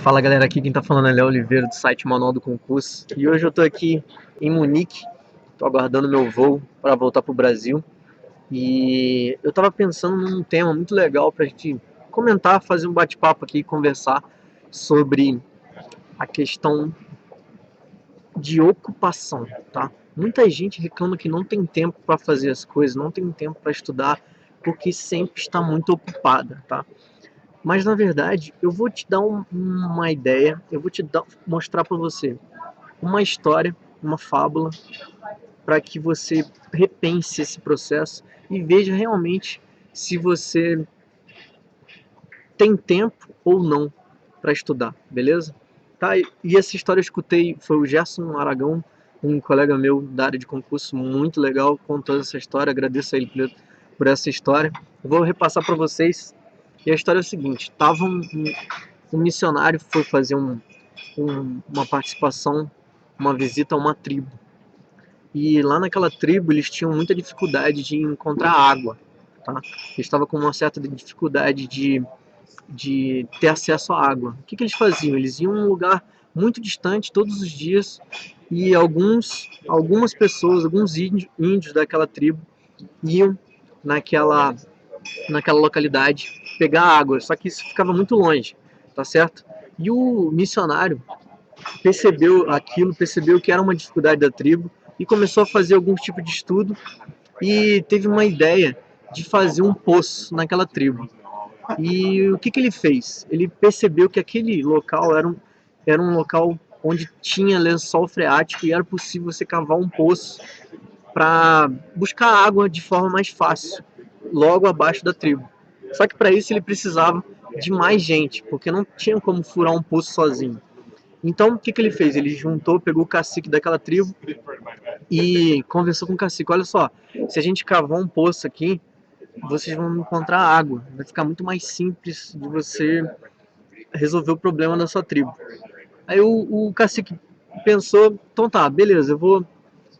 Fala galera, aqui quem tá falando é Léo Oliveira do site Manual do Concurso. E hoje eu tô aqui em Munique, tô aguardando meu voo para voltar pro Brasil. E eu tava pensando num tema muito legal pra gente comentar, fazer um bate-papo aqui, conversar sobre a questão de ocupação, tá? Muita gente reclama que não tem tempo para fazer as coisas, não tem tempo para estudar, porque sempre está muito ocupada, tá? Mas na verdade, eu vou te dar uma ideia, eu vou mostrar para você uma história, uma fábula, para que você repense esse processo e veja realmente se você tem tempo ou não para estudar, beleza? Tá? E essa história eu escutei, foi o Gerson Aragão, um colega meu da área de concurso, muito legal, contou essa história, agradeço a ele por essa história. Eu vou repassar para vocês. E a história é o seguinte, um missionário foi fazer uma participação, uma visita a uma tribo. E lá naquela tribo eles tinham muita dificuldade de encontrar água, tá? Eles estavam com uma certa dificuldade de ter acesso à água. O que eles faziam? Eles iam a um lugar muito distante todos os dias e algumas pessoas, alguns índios daquela tribo iam naquela, naquela localidade pegar água, só que isso ficava muito longe, tá certo? E o missionário percebeu aquilo, percebeu que era uma dificuldade da tribo e começou a fazer algum tipo de estudo e teve uma ideia de fazer um poço naquela tribo. E o que ele fez? Ele percebeu que aquele local era um local onde tinha lençol freático e era possível você cavar um poço para buscar água de forma mais fácil, logo abaixo da tribo. Só que para isso ele precisava de mais gente, porque não tinha como furar um poço sozinho. Então, o que ele fez? Ele juntou, pegou o cacique daquela tribo e conversou com o cacique. Olha só, se a gente cavar um poço aqui, vocês vão encontrar água. Vai ficar muito mais simples de você resolver o problema da sua tribo. Aí o cacique pensou, então tá, beleza, eu vou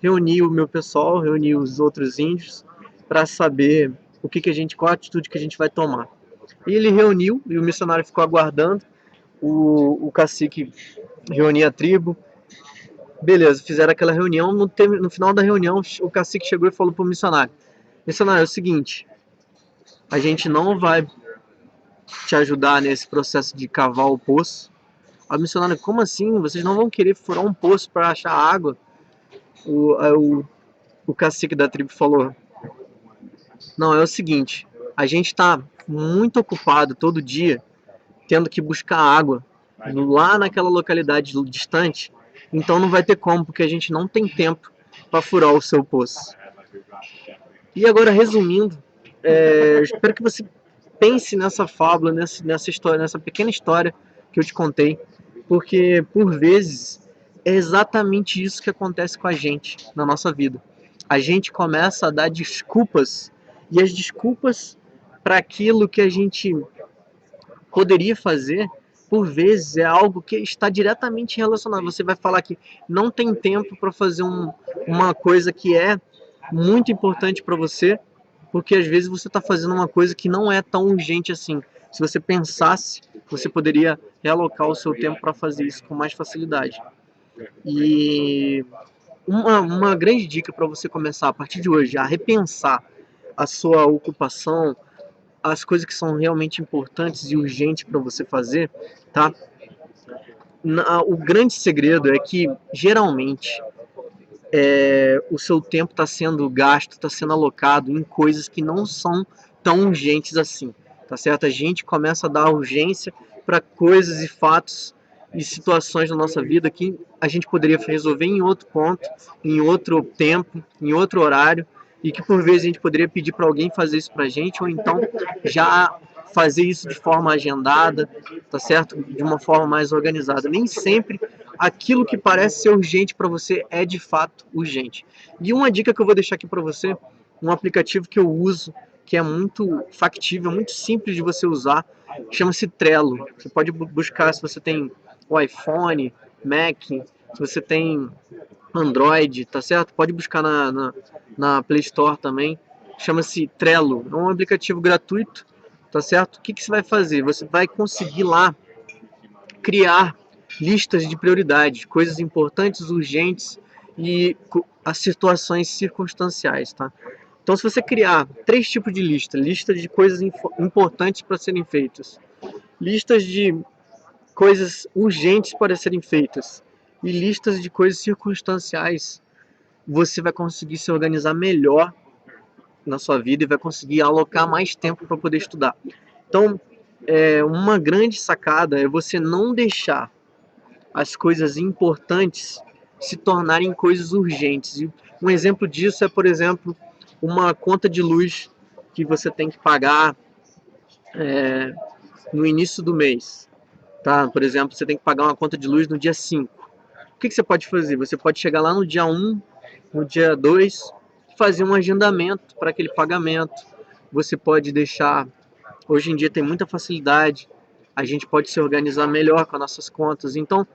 reunir o meu pessoal, reunir os outros índios para saber qual a atitude que a gente vai tomar. E ele reuniu e o missionário ficou aguardando. O cacique reunia a tribo. Beleza, fizeram aquela reunião. No final da reunião, o cacique chegou e falou pro missionário: Missionário, é o seguinte, a gente não vai te ajudar nesse processo de cavar o poço. A missionária, como assim? Vocês não vão querer furar um poço para achar água? O, o, o cacique da tribo falou: Não, é o seguinte, a gente está muito ocupado todo dia tendo que buscar água lá naquela localidade distante, então não vai ter como, porque a gente não tem tempo para furar o seu poço. E agora, resumindo, espero que você pense nessa fábula, nessa história, nessa pequena história que eu te contei, porque por vezes é exatamente isso que acontece com a gente na nossa vida. A gente começa a dar desculpas e as desculpas para aquilo que a gente poderia fazer, por vezes é algo que está diretamente relacionado. Você vai falar que não tem tempo para fazer uma coisa que é muito importante para você, porque às vezes você está fazendo uma coisa que não é tão urgente assim. Se você pensasse, você poderia realocar o seu tempo para fazer isso com mais facilidade. E uma grande dica para você começar a partir de hoje a repensar a sua ocupação, as coisas que são realmente importantes e urgentes para você fazer, tá? O grande segredo é que geralmente o seu tempo está sendo gasto, está sendo alocado em coisas que não são tão urgentes assim, tá certo? A gente começa a dar urgência para coisas e fatos e situações na nossa vida que a gente poderia resolver em outro ponto, em outro tempo, em outro horário, e que por vezes a gente poderia pedir para alguém fazer isso para a gente, ou então já fazer isso de forma agendada, tá certo? De uma forma mais organizada. Nem sempre aquilo que parece ser urgente para você é de fato urgente. E uma dica que eu vou deixar aqui para você, um aplicativo que eu uso, que é muito factível, muito simples de você usar, chama-se Trello. Você pode buscar se você tem o iPhone, Mac, se você tem Android, tá certo? Pode buscar na Play Store também. Chama-se Trello. É um aplicativo gratuito, tá certo? O que você vai fazer? Você vai conseguir lá criar listas de prioridades, coisas importantes, urgentes e as situações circunstanciais, tá? Então, se você criar 3 tipos de lista de coisas importantes para serem feitas, listas de coisas urgentes para serem feitas e listas de coisas circunstanciais, você vai conseguir se organizar melhor na sua vida e vai conseguir alocar mais tempo para poder estudar. Então, uma grande sacada é você não deixar as coisas importantes se tornarem coisas urgentes. E um exemplo disso é, por exemplo, uma conta de luz que você tem que pagar no início do mês. Tá? Por exemplo, você tem que pagar uma conta de luz no dia 5. O que você pode fazer? Você pode chegar lá no dia 1, no dia 2, fazer um agendamento para aquele pagamento. Você pode deixar... Hoje em dia tem muita facilidade, a gente pode se organizar melhor com as nossas contas. Então,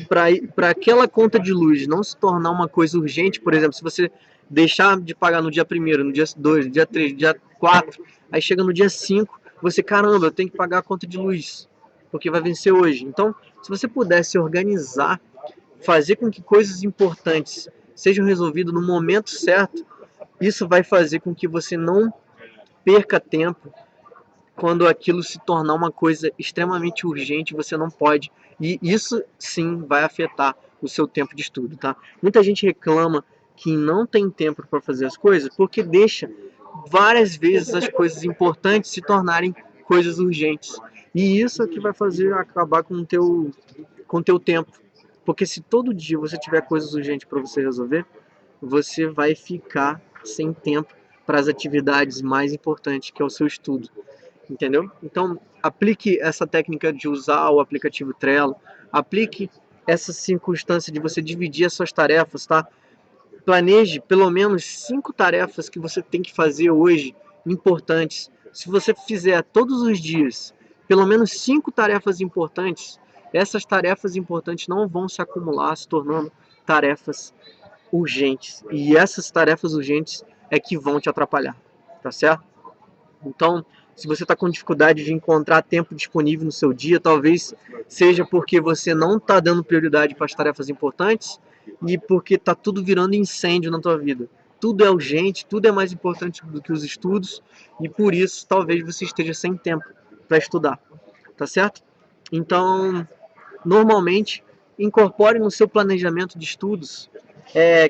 para aquela conta de luz não se tornar uma coisa urgente, por exemplo, se você deixar de pagar no dia 1º, no dia 2, no dia 3, no dia 4, aí chega no dia 5, você, caramba, eu tenho que pagar a conta de luz, porque vai vencer hoje. Então, se você pudesse organizar, fazer com que coisas importantes sejam resolvidas no momento certo, isso vai fazer com que você não perca tempo quando aquilo se tornar uma coisa extremamente urgente, você não pode. E isso sim vai afetar o seu tempo de estudo, tá? Muita gente reclama que não tem tempo para fazer as coisas porque deixa várias vezes as coisas importantes se tornarem coisas urgentes. E isso é que vai fazer acabar com o teu tempo. Porque se todo dia você tiver coisas urgentes para você resolver, você vai ficar sem tempo para as atividades mais importantes, que é o seu estudo. Entendeu? Então, aplique essa técnica de usar o aplicativo Trello, aplique essa circunstância de você dividir as suas tarefas, tá? Planeje pelo menos 5 tarefas que você tem que fazer hoje, importantes. Se você fizer todos os dias pelo menos 5 tarefas importantes, essas tarefas importantes não vão se acumular, se tornando tarefas urgentes. E essas tarefas urgentes é que vão te atrapalhar, tá certo? Então, se você está com dificuldade de encontrar tempo disponível no seu dia, talvez seja porque você não está dando prioridade para as tarefas importantes e porque está tudo virando incêndio na tua vida. Tudo é urgente, tudo é mais importante do que os estudos e por isso talvez você esteja sem tempo para estudar, tá certo? Então, normalmente, incorpore no seu planejamento de estudos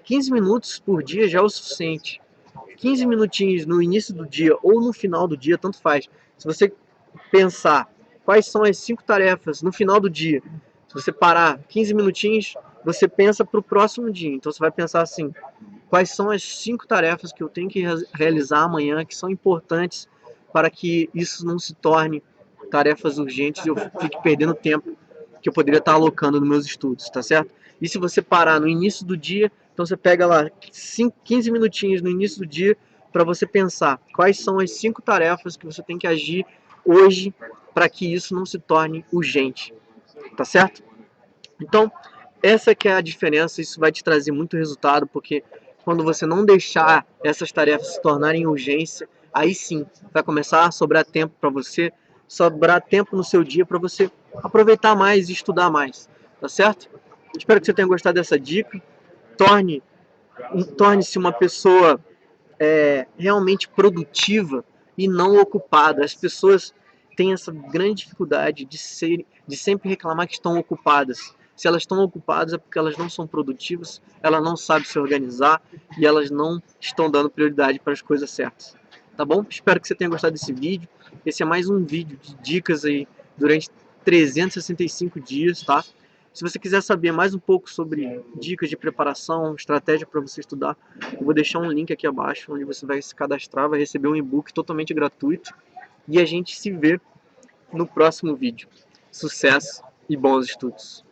15 minutos por dia já é o suficiente. 15 minutinhos no início do dia ou no final do dia, tanto faz. Se você pensar quais são as 5 tarefas no final do dia, se você parar 15 minutinhos, você pensa para o próximo dia. Então você vai pensar assim, quais são as 5 tarefas que eu tenho que realizar amanhã, que são importantes para que isso não se torne tarefas urgentes e eu fique perdendo tempo que eu poderia estar alocando nos meus estudos, tá certo? E se você parar no início do dia, então você pega lá 15 minutinhos no início do dia para você pensar quais são as 5 tarefas que você tem que agir hoje para que isso não se torne urgente, tá certo? Então, essa que é a diferença, isso vai te trazer muito resultado, porque quando você não deixar essas tarefas se tornarem urgência, aí sim vai começar a sobrar tempo para você, sobrar tempo no seu dia para você aproveitar mais e estudar mais, tá certo? Espero que você tenha gostado dessa dica. Torne-se uma pessoa realmente produtiva e não ocupada. As pessoas têm essa grande dificuldade de sempre reclamar que estão ocupadas. Se elas estão ocupadas é porque elas não são produtivas, elas não sabem se organizar e elas não estão dando prioridade para as coisas certas. Tá bom? Espero que você tenha gostado desse vídeo. Esse é mais um vídeo de dicas aí durante 365 dias, tá? Se você quiser saber mais um pouco sobre dicas de preparação, estratégia para você estudar, eu vou deixar um link aqui abaixo, onde você vai se cadastrar, vai receber um e-book totalmente gratuito. E a gente se vê no próximo vídeo. Sucesso e bons estudos!